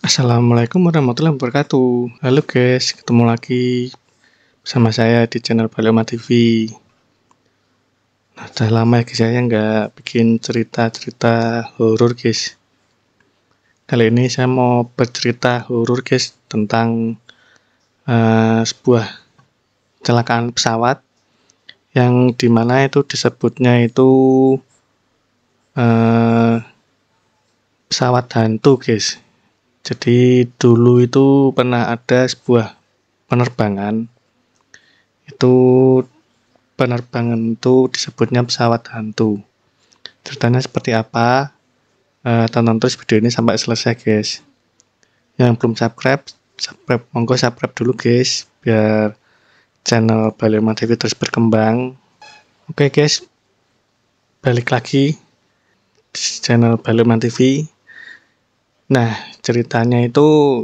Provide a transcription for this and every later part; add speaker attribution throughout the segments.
Speaker 1: Assalamualaikum warahmatullahi wabarakatuh. Halo guys, ketemu lagi bersama saya di channel Balema TV. Nah, udah lama ya guys saya nggak bikin cerita-cerita horor guys. Kali ini saya mau bercerita horor guys tentang sebuah kecelakaan pesawat yang dimana itu disebutnya itu eh, pesawat hantu guys. Jadi dulu itu pernah ada sebuah penerbangan itu disebutnya pesawat hantu. Ceritanya seperti apa? Tonton terus video ini sampai selesai guys. Yang belum subscribe, monggo subscribe dulu guys biar channel Balema TV terus berkembang. Oke guys, balik lagi di channel Balema TV. Nah, ceritanya itu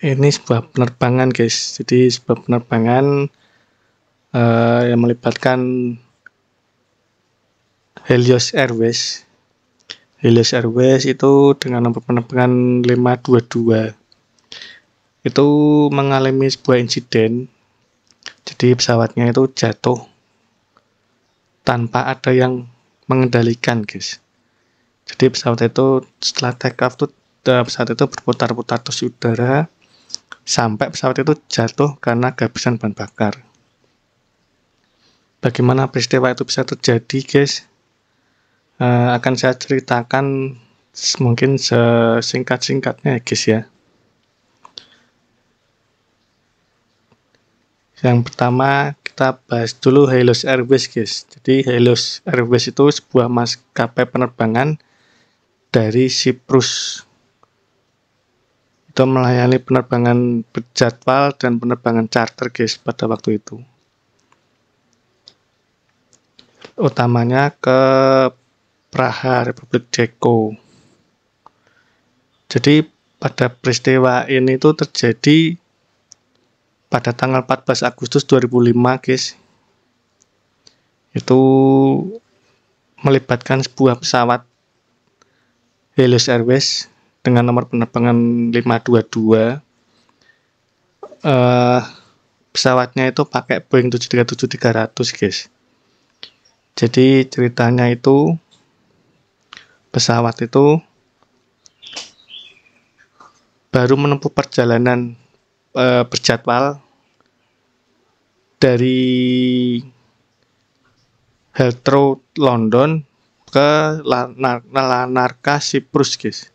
Speaker 1: ini sebuah penerbangan guys. Jadi sebuah penerbangan yang melibatkan Helios Airways. Helios Airways itu dengan nomor penerbangan 522 itu mengalami sebuah insiden. Jadi pesawatnya itu jatuh tanpa ada yang mengendalikan guys. Jadi pesawat itu setelah take off tuh pesawat itu berputar-putar terus di udara sampai pesawat itu jatuh karena kehabisan bahan bakar. Bagaimana peristiwa itu bisa terjadi guys? Akan saya ceritakan mungkin sesingkat-singkatnya ya guys ya. Yang pertama kita bahas dulu Helios Airways guys. Jadi Helios Airways itu sebuah maskapai penerbangan dari Siprus. Itu melayani penerbangan berjadwal dan penerbangan charter guys pada waktu itu. Utamanya ke Praha, Republik Ceko. Jadi pada peristiwa ini tuh terjadi pada tanggal 14 Agustus 2005 guys. Itu melibatkan sebuah pesawat Helios Airways dengan nomor penerbangan 522. Pesawatnya itu pakai Boeing 737-300 guys. Jadi ceritanya itu pesawat itu baru menempuh perjalanan berjadwal dari Heathrow London ke Larnaca Siprus guys.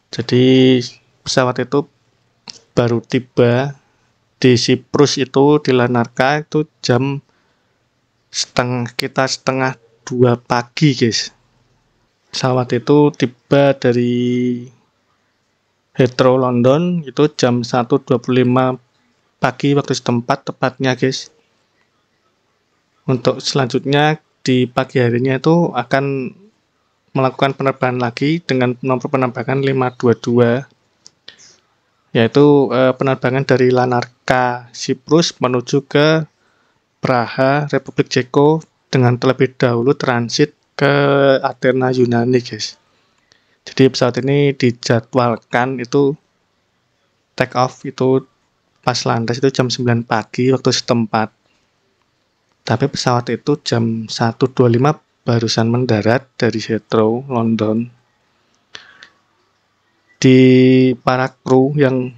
Speaker 1: Jadi pesawat itu baru tiba di Siprus itu di Larnaca itu jam setengah 2 pagi guys. Pesawat itu tiba dari Heathrow London itu jam 1.25 pagi waktu setempat tepatnya guys. Untuk selanjutnya di pagi harinya itu akan melakukan penerbangan lagi dengan nomor penerbangan 522, yaitu penerbangan dari Larnaca Siprus menuju ke Praha, Republik Ceko dengan terlebih dahulu transit ke Athena, Yunani guys. Jadi pesawat ini dijadwalkan itu take off itu pas landas itu jam 9 pagi waktu setempat. Tapi pesawat itu jam 1.25 barusan mendarat dari Heathrow, London. Di para kru yang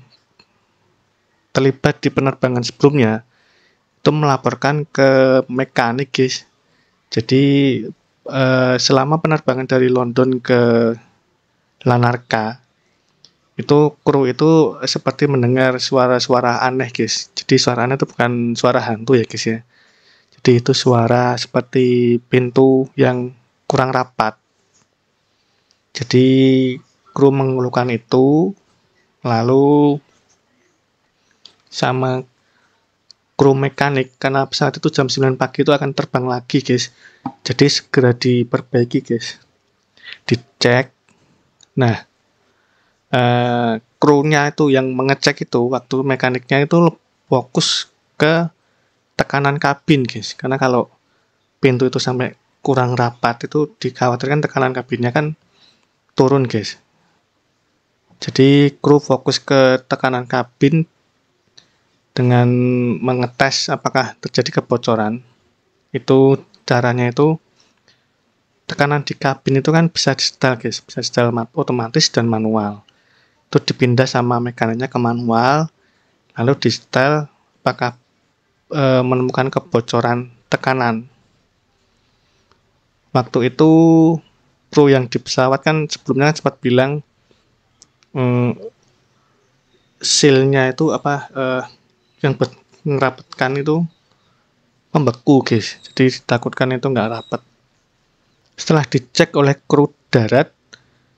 Speaker 1: terlibat di penerbangan sebelumnya itu melaporkan ke mekanik guys. Jadi selama penerbangan dari London ke Larnaca itu kru itu seperti mendengar suara-suara aneh guys. Jadi suara aneh itu bukan suara hantu ya guys ya. Jadi itu suara seperti pintu yang kurang rapat. Jadi kru mengeluhkan itu, lalu sama kru mekanik karena pesawat itu jam 9 pagi itu akan terbang lagi guys. Jadi segera diperbaiki guys. Dicek. Nah, krunya itu yang mengecek itu waktu mekaniknya itu fokus ke tekanan kabin guys. Karena kalau pintu itu sampai kurang rapat itu dikhawatirkan tekanan kabinnya kan turun guys. Jadi kru fokus ke tekanan kabin dengan mengetes apakah terjadi kebocoran. Itu caranya itu tekanan di kabin itu kan bisa di-setel guys, bisa di-setel otomatis dan manual. Itu dipindah sama mekaniknya ke manual, lalu di-setel apakah menemukan kebocoran tekanan. Waktu itu kru yang di pesawat kan sebelumnya sempat bilang seal-nya itu yang ngerapatkan itu membeku guys, jadi ditakutkan itu nggak rapat. Setelah dicek oleh kru darat,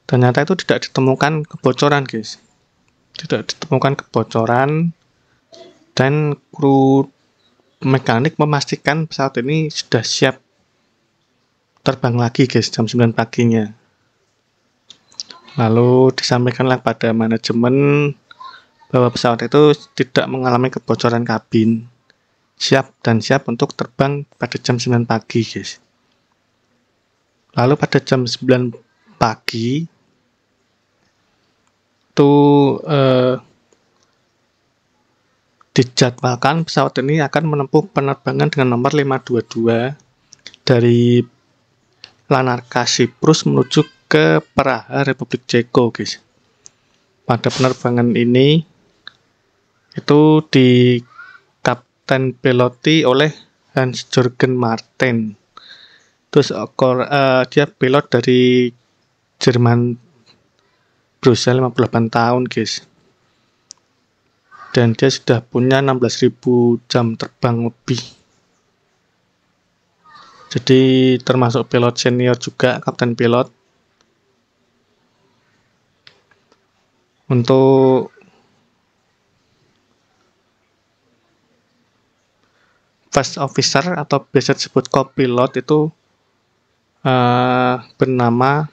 Speaker 1: ternyata itu tidak ditemukan kebocoran guys, tidak ditemukan kebocoran, dan kru mekanik memastikan pesawat ini sudah siap terbang lagi guys jam 9 paginya. Lalu disampaikanlah pada manajemen bahwa pesawat itu tidak mengalami kebocoran kabin, siap untuk terbang pada jam 9 pagi guys. Lalu pada jam 9 pagi itu dijadwalkan pesawat ini akan menempuh penerbangan dengan nomor 522 dari Lanarka Siprus menuju ke Praha, Republik Ceko guys. Pada penerbangan ini itu di kapten piloti oleh Hans-Jürgen Martin. Terus dia pilot dari Jerman, berusia 58 tahun guys. Dan dia sudah punya 16.000 jam terbang lebih. Jadi termasuk pilot senior juga, kapten pilot. Untuk first officer atau biasa disebut co-pilot itu bernama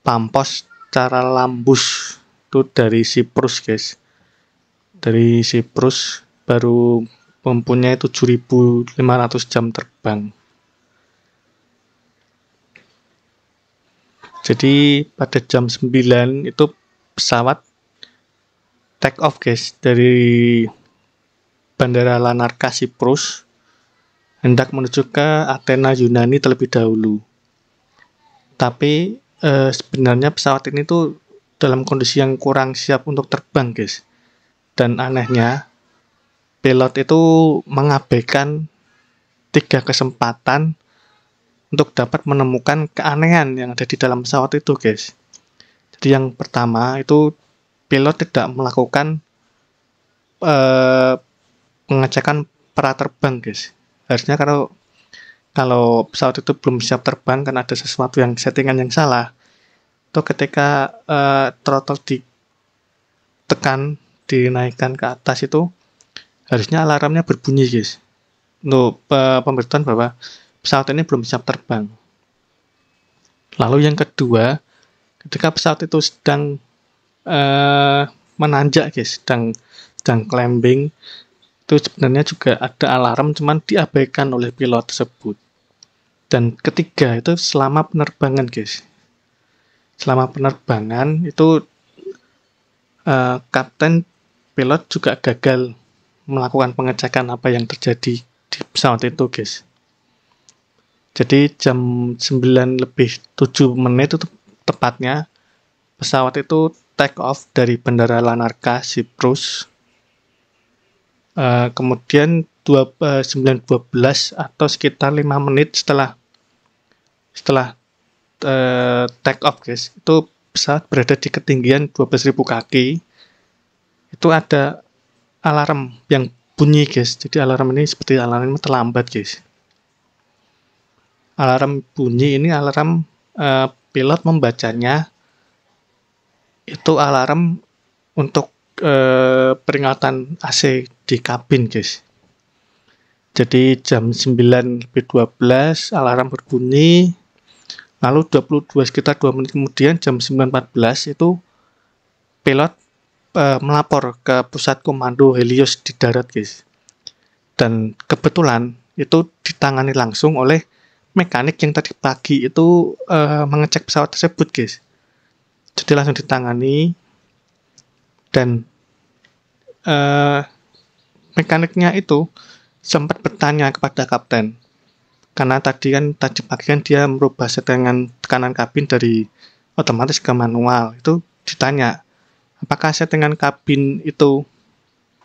Speaker 1: Pampos Charalambous, itu dari Siprus guys. Dari Siprus, baru mempunyai 7.500 jam terbang. Jadi pada jam 9 itu pesawat take off guys dari Bandara Lanarka Siprus, hendak menuju ke Athena Yunani terlebih dahulu. Tapi sebenarnya pesawat ini tuh dalam kondisi yang kurang siap untuk terbang guys. Dan anehnya pilot itu mengabaikan 3 kesempatan untuk dapat menemukan keanehan yang ada di dalam pesawat itu guys. Jadi yang pertama itu pilot tidak melakukan pengecekan pra terbang guys. Harusnya kalau pesawat itu belum siap terbang karena ada sesuatu yang settingan yang salah, itu ketika throttle ditekan, dinaikkan ke atas itu harusnya alarmnya berbunyi guys, untuk pemberitahuan bahwa pesawat ini belum siap terbang. Lalu yang kedua, ketika pesawat itu sedang menanjak guys, sedang climbing, itu sebenarnya juga ada alarm, cuman diabaikan oleh pilot tersebut. Dan ketiga itu selama penerbangan guys, selama penerbangan itu kapten pilot juga gagal melakukan pengecekan apa yang terjadi di pesawat itu guys. Jadi jam 9 lebih 7 menit itu tepatnya pesawat itu take off dari Bandara Lanarka Siprus. Kemudian 9.12 atau sekitar 5 menit setelah take off guys, itu pesawat berada di ketinggian 12.000 kaki. Itu ada alarm yang bunyi guys. Jadi alarm ini seperti alarm terlambat guys. Alarm bunyi ini alarm pilot membacanya itu alarm untuk peringatan AC di kabin guys. Jadi jam 9.12 alarm berbunyi, lalu sekitar 2 menit kemudian jam 9.14 itu pilot melapor ke pusat komando Helios di darat guys. Dan kebetulan itu ditangani langsung oleh mekanik yang tadi pagi itu mengecek pesawat tersebut guys. Jadi langsung ditangani, dan mekaniknya itu sempat bertanya kepada kapten, karena tadi pagi kan dia merubah settingan tekanan kabin dari otomatis ke manual. Itu ditanya, apakah settingan kabin itu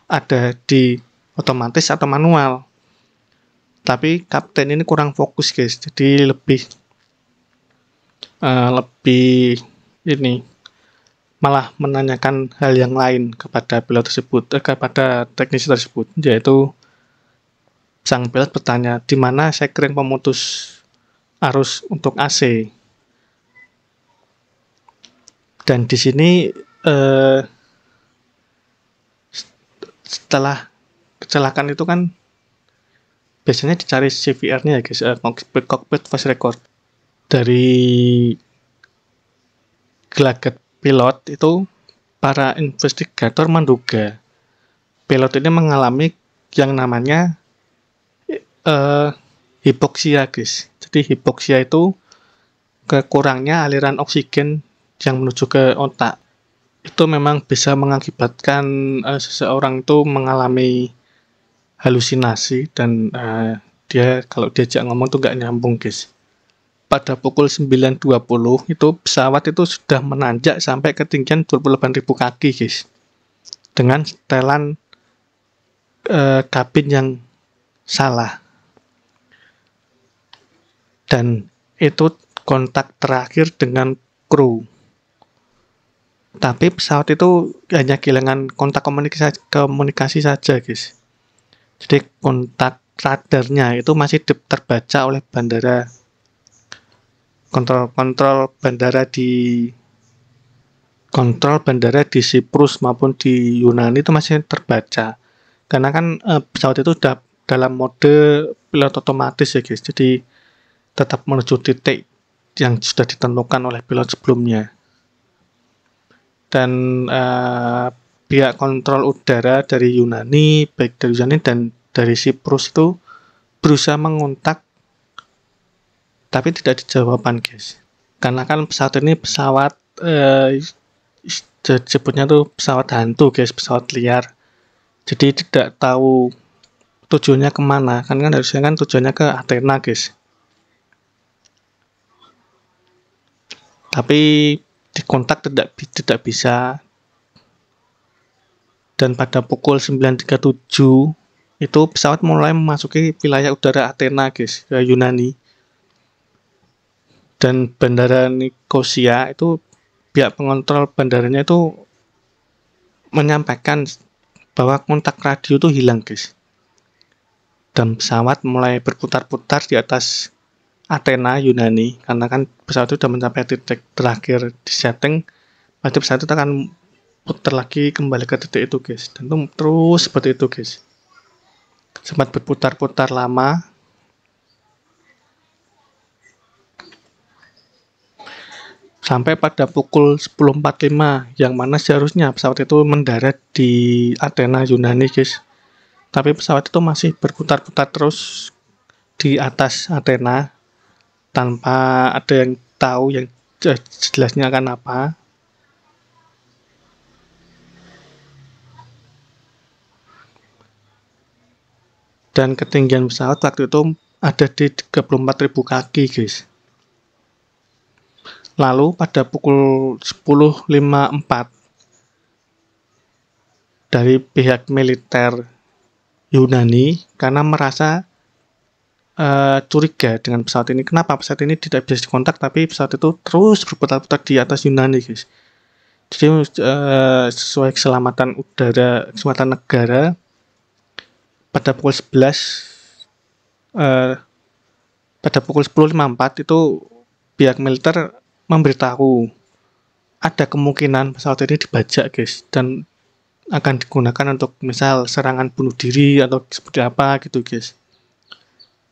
Speaker 1: ada di otomatis atau manual. Tapi kapten ini kurang fokus, guys. Jadi lebih malah menanyakan hal yang lain kepada pilot tersebut, kepada teknisi tersebut, yaitu sang pilot bertanya, di mana sekring pemutus arus untuk AC. Dan di sini setelah kecelakaan itu kan biasanya dicari CVR-nya ya guys, cockpit voice record. Dari gelagat pilot itu, para investigator menduga pilot ini mengalami yang namanya hipoksia, guys. Jadi hipoksia itu kekurangnya aliran oksigen yang menuju ke otak. Itu memang bisa mengakibatkan seseorang itu mengalami halusinasi, dan dia kalau diajak ngomong tuh nggak nyambung, guys. Pada pukul 9.20 itu pesawat itu sudah menanjak sampai ketinggian 28.000 kaki, guys. Dengan setelan kabin yang salah. Dan itu kontak terakhir dengan kru. Tapi pesawat itu hanya kehilangan kontak komunikasi saja, guys. Jadi kontak radarnya itu masih terbaca oleh bandara. Kontrol bandara di Siprus maupun di Yunani itu masih terbaca. Karena kan pesawat itu sudah dalam mode pilot otomatis ya, guys. Jadi tetap menuju titik yang sudah ditentukan oleh pilot sebelumnya. Dan pihak kontrol udara dari Yunani, baik dari Yunani dan dari Siprus itu berusaha mengontak, tapi tidak dijawaban, guys. Karena kan pesawat ini pesawat disebutnya tuh pesawat hantu, guys, pesawat liar. Jadi tidak tahu tujuannya kemana. Kan harusnya kan tujuannya ke Athena, guys. Tapi dikontak tidak bisa. Dan pada pukul 9.37 itu pesawat mulai memasuki wilayah udara Athena, guys, ke Yunani. Dan bandara Nikosia itu, pihak pengontrol bandaranya itu menyampaikan bahwa kontak radio itu hilang, guys. Dan pesawat mulai berputar-putar di atas Athena, Yunani. Karena kan pesawat itu sudah mencapai titik terakhir di setting, berarti pesawat itu akan putar lagi kembali ke titik itu, guys. Dan itu terus seperti itu, guys. Sempat berputar-putar lama. Sampai pada pukul 10.45, yang mana seharusnya pesawat itu mendarat di Athena, Yunani, guys. Tapi pesawat itu masih berputar-putar terus di atas Athena, tanpa ada yang tahu yang jelasnya akan apa. Dan ketinggian pesawat waktu itu ada di 34.000 kaki, guys. Lalu pada pukul 10.54 dari pihak militer Yunani, karena merasa curiga dengan pesawat ini. Kenapa pesawat ini tidak bisa dikontak, tapi pesawat itu terus berputar-putar di atas Yunani, guys. Jadi sesuai keselamatan udara, keselamatan negara, pada pukul 10.54 itu pihak militer memberitahu ada kemungkinan pesawat ini dibajak, guys, dan akan digunakan untuk misal serangan bunuh diri atau seperti apa gitu, guys.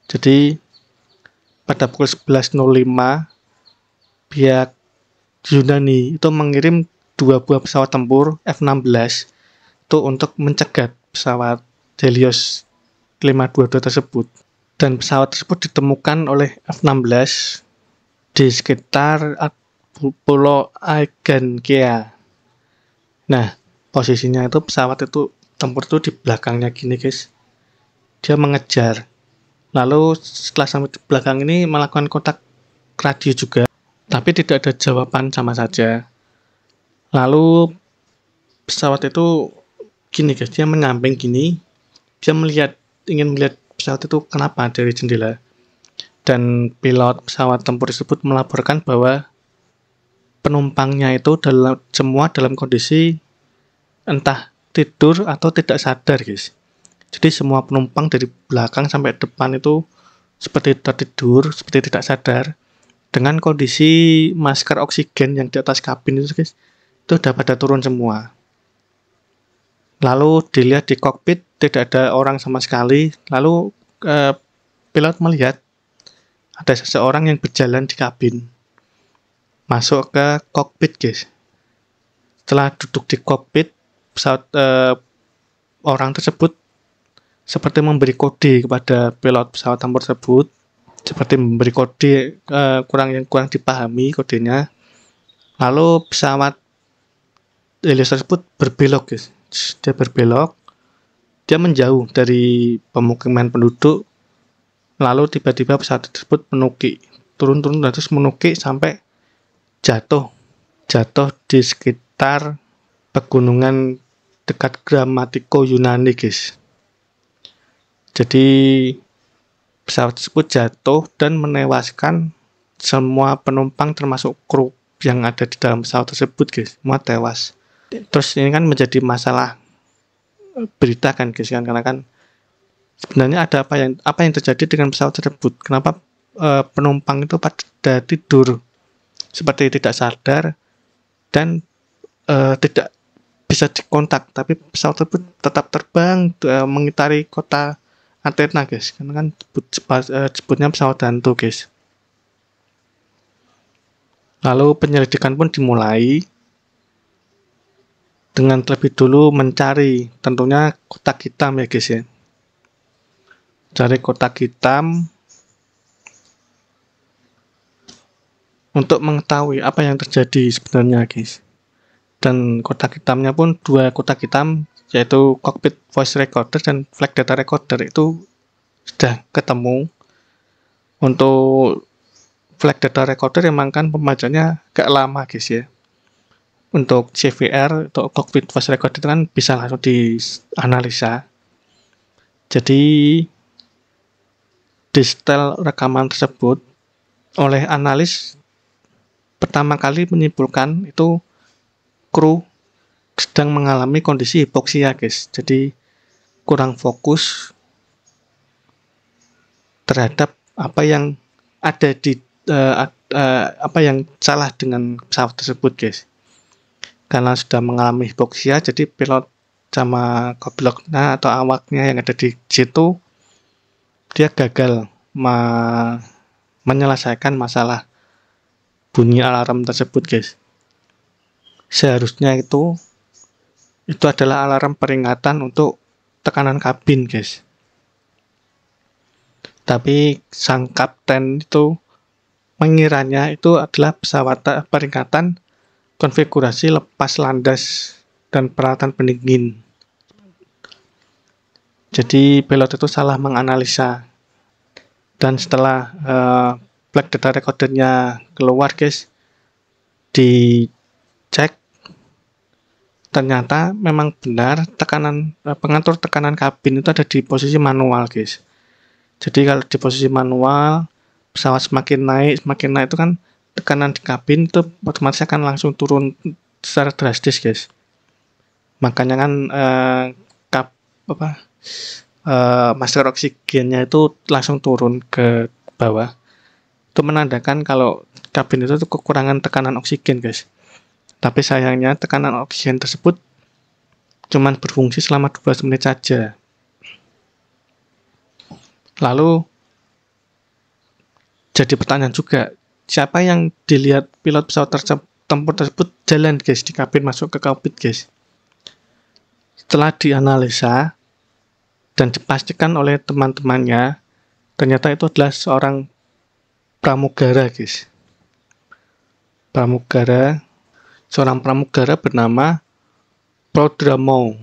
Speaker 1: Jadi pada pukul 11.05 pihak Yunani itu mengirim 2 buah pesawat tempur F-16 itu untuk mencegat pesawat Helios 522 tersebut. Dan pesawat tersebut ditemukan oleh F-16 di sekitar Pulau Agankea. Nah, posisinya itu pesawat itu tempur itu di belakangnya gini guys. Dia mengejar. Lalu setelah sampai di belakang ini melakukan kontak radio juga, tapi tidak ada jawaban sama saja. Lalu pesawat itu gini guys, dia menyamping gini, dia ingin melihat pesawat itu kenapa dari jendela. Dan pilot pesawat tempur tersebut melaporkan bahwa penumpangnya itu semua dalam kondisi entah tidur atau tidak sadar guys. Jadi semua penumpang dari belakang sampai depan itu seperti tertidur, seperti tidak sadar, dengan kondisi masker oksigen yang di atas kabin itu guys, itu sudah pada turun semua. Lalu dilihat di kokpit tidak ada orang sama sekali. Lalu pilot melihat ada seseorang yang berjalan di kabin, masuk ke kokpit guys. Setelah duduk di kokpit, pesawat orang tersebut seperti memberi kode kepada pilot pesawat tempur tersebut, seperti memberi kode kurang dipahami kodenya. Lalu pesawat Helios tersebut berbelok guys. Dia berbelok, dia menjauh dari pemukiman penduduk. Lalu tiba-tiba pesawat tersebut menukik, turun dan terus menukik sampai jatuh di sekitar pegunungan dekat Gramatiko Yunani guys. Jadi pesawat tersebut jatuh dan menewaskan semua penumpang termasuk kru yang ada di dalam pesawat tersebut guys, semua tewas. Terus ini kan menjadi masalah berita kan guys, kan karena kan sebenarnya ada apa yang terjadi dengan pesawat tersebut, kenapa penumpang itu pada tidur seperti tidak sadar dan tidak bisa dikontak, tapi pesawat tersebut tetap terbang mengitari kota Athena guys, karena kan sebutnya pesawat hantu guys. Lalu penyelidikan pun dimulai dengan terlebih dulu mencari tentunya kotak hitam ya guys ya. Cari kotak hitam untuk mengetahui apa yang terjadi sebenarnya guys. Dan kotak hitamnya pun 2 kotak hitam, yaitu cockpit voice recorder dan flight data recorder itu sudah ketemu. Untuk flight data recorder emang kan pembacanya agak lama guys ya. Untuk CVR atau cockpit voice recorder itu kan bisa langsung dianalisa. Jadi di setel rekaman tersebut oleh analis pertama kali menyimpulkan itu kru sedang mengalami kondisi hipoksia guys. Jadi kurang fokus terhadap apa yang ada di apa yang salah dengan pesawat tersebut guys. Karena sudah mengalami hipoksia, jadi pilot sama kopilotnya atau awaknya yang ada di situ dia gagal menyelesaikan masalah bunyi alarm tersebut guys. Seharusnya itu adalah alarm peringatan untuk tekanan kabin guys. Tapi sang kapten itu mengiranya itu adalah pesawat peringatan konfigurasi lepas landas dan peralatan pendingin. Jadi pilot itu salah menganalisa. Dan setelah flight data recordernya keluar guys, dicek ternyata memang benar pengatur tekanan kabin itu ada di posisi manual guys. Jadi kalau di posisi manual, pesawat semakin naik itu kan tekanan di kabin itu otomatis akan langsung turun secara drastis guys. Makanya kan masker oksigennya itu langsung turun ke bawah. Itu menandakan kalau kabin itu kekurangan tekanan oksigen guys. Tapi sayangnya tekanan oksigen tersebut cuma berfungsi selama 12 menit saja. Lalu jadi pertanyaan juga, siapa yang dilihat pilot pesawat tempur tersebut jalan guys di kabin, masuk ke kokpit guys. Setelah dianalisa dan dipastikan oleh teman-temannya, ternyata itu adalah seorang pramugara guys. seorang pramugara bernama Prodromou.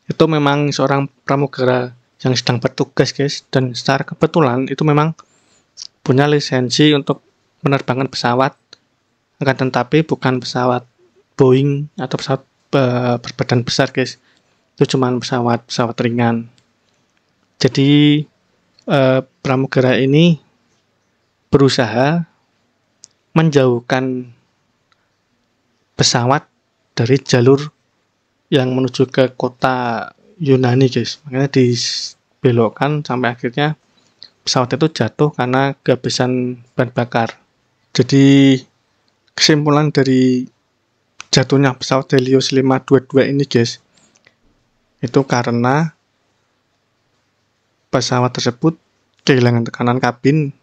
Speaker 1: Itu memang seorang pramugara yang sedang bertugas, guys, dan secara kebetulan itu memang punya lisensi untuk menerbangkan pesawat, akan tetapi bukan pesawat Boeing atau pesawat berbadan besar, guys. Itu cuma pesawat ringan. Jadi pramugara ini berusaha menjauhkan pesawat dari jalur yang menuju ke kota Yunani, guys. Makanya dibelokkan sampai akhirnya pesawat itu jatuh karena kehabisan bahan bakar. Jadi kesimpulan dari jatuhnya pesawat Helios 522 ini, guys, itu karena pesawat tersebut kehilangan tekanan kabin.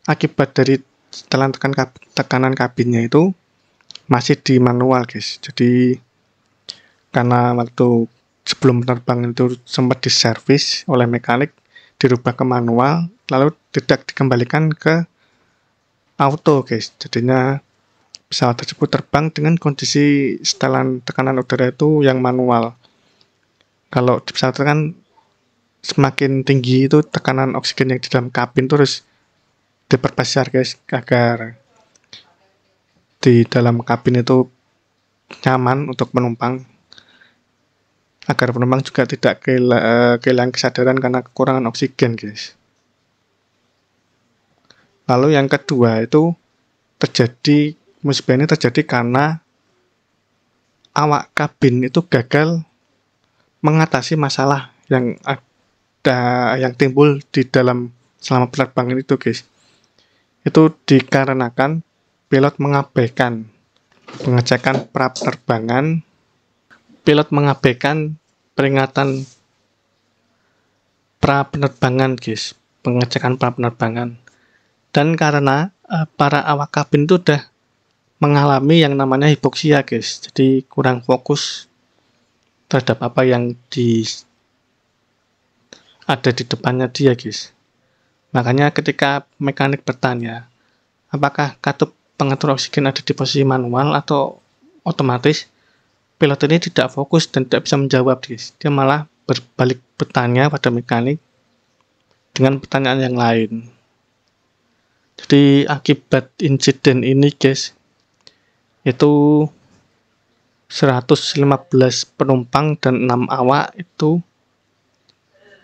Speaker 1: Akibat dari setelan tekanan kabinnya itu masih di manual, guys. Jadi karena waktu sebelum penerbangan itu sempat diservis oleh mekanik, dirubah ke manual, lalu tidak dikembalikan ke auto, guys. Jadinya pesawat tersebut terbang dengan kondisi setelan tekanan udara itu yang manual. Kalau di pesawat kan semakin tinggi itu tekanan oksigen yang di dalam kabin terus diperbesar, guys, agar di dalam kabin itu nyaman untuk penumpang, agar penumpang juga tidak kehilangan kesadaran karena kekurangan oksigen, guys. Lalu yang kedua itu musibah ini terjadi karena awak kabin itu gagal mengatasi masalah yang timbul di dalam selama penerbangan itu, guys. Itu dikarenakan pilot mengabaikan pengecekan pra-penerbangan, pilot mengabaikan peringatan pra-penerbangan, guys, pengecekan pra-penerbangan. Dan karena para awak kabin itu udah mengalami yang namanya hipoksia, guys, jadi kurang fokus terhadap apa yang ada di depannya dia, guys. Makanya ketika mekanik bertanya, apakah katup pengatur oksigen ada di posisi manual atau otomatis, pilot ini tidak fokus dan tidak bisa menjawab, guys. Dia malah berbalik bertanya pada mekanik dengan pertanyaan yang lain. Jadi akibat insiden ini, guys, itu 115 penumpang dan 6 awak itu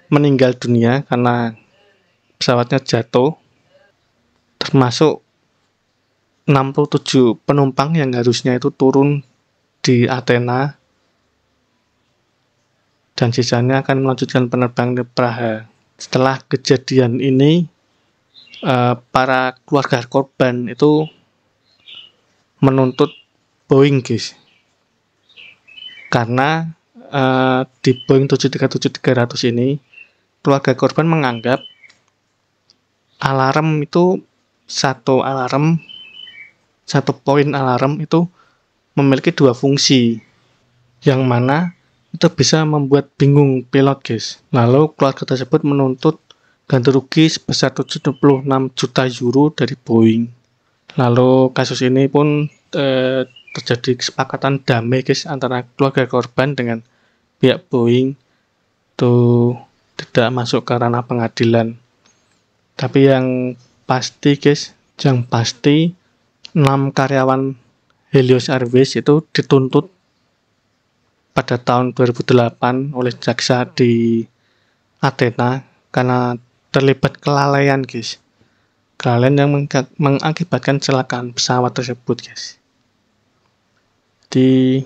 Speaker 1: meninggal dunia karena pesawatnya jatuh, termasuk 67 penumpang yang harusnya itu turun di Athena dan sisanya akan melanjutkan penerbangan ke Praha. Setelah kejadian ini, para keluarga korban itu menuntut Boeing, guys, karena di Boeing 737-300 ini keluarga korban menganggap alarm itu satu poin alarm itu memiliki dua fungsi, yang mana itu bisa membuat bingung pilot, guys. Lalu keluarga tersebut menuntut ganti rugi sebesar 76 juta euro dari Boeing. Lalu kasus ini pun terjadi kesepakatan damai, guys, antara keluarga korban dengan pihak Boeing itu tidak masuk ke ranah pengadilan. Tapi yang pasti, guys, 6 karyawan Helios Airways itu dituntut pada tahun 2008 oleh jaksa di Athena karena terlibat kelalaian, guys. Kelalaian yang mengakibatkan kecelakaan pesawat tersebut, guys. Di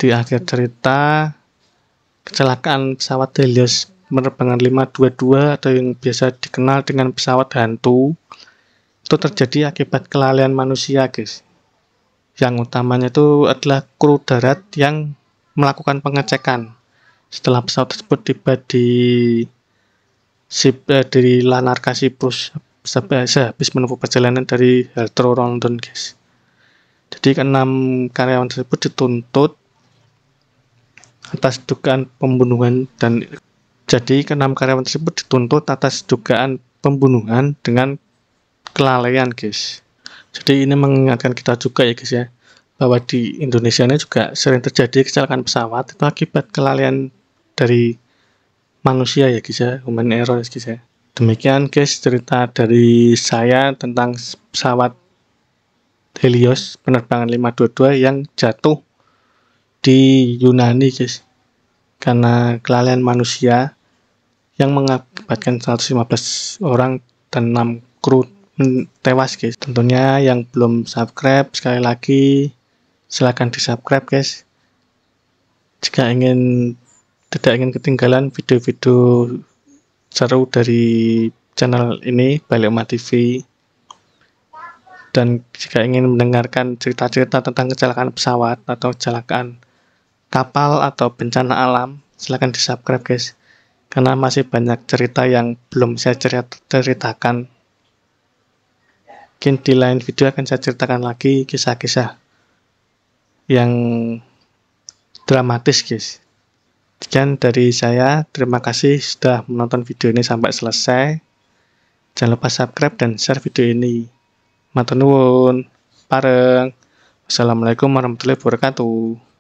Speaker 1: akhir cerita, kecelakaan pesawat Helios penerbangan 522 atau yang biasa dikenal dengan pesawat hantu itu terjadi akibat kelalaian manusia, guys. Yang utamanya itu adalah kru darat yang melakukan pengecekan setelah pesawat tersebut tiba di Lanarka, Siprus sehabis menempuh perjalanan dari Heathrow, London, guys. Jadi ke-6 karyawan tersebut dituntut atas dugaan pembunuhan dengan kelalaian, guys. Jadi ini mengingatkan kita juga ya guys ya, bahwa di Indonesia ini juga sering terjadi kecelakaan pesawat itu akibat kelalaian dari manusia ya guys ya, human error ya guys ya. Demikian guys cerita dari saya tentang pesawat Helios penerbangan 522 yang jatuh di Yunani guys, karena kelalaian manusia yang mengakibatkan 115 orang dan 6 kru tewas guys. Tentunya yang belum subscribe, sekali lagi silahkan di subscribe guys, jika tidak ingin ketinggalan video-video seru dari channel ini Balik Oma TV. Dan jika ingin mendengarkan cerita-cerita tentang kecelakaan pesawat atau kecelakaan kapal atau bencana alam, silahkan di subscribe guys, karena masih banyak cerita yang belum saya ceritakan. Mungkin di lain video akan saya ceritakan lagi kisah-kisah yang dramatis guys. Sekian dari saya, terima kasih sudah menonton video ini sampai selesai. Jangan lupa subscribe dan share video ini. Matur nuwun, pareng. Wassalamualaikum warahmatullahi wabarakatuh.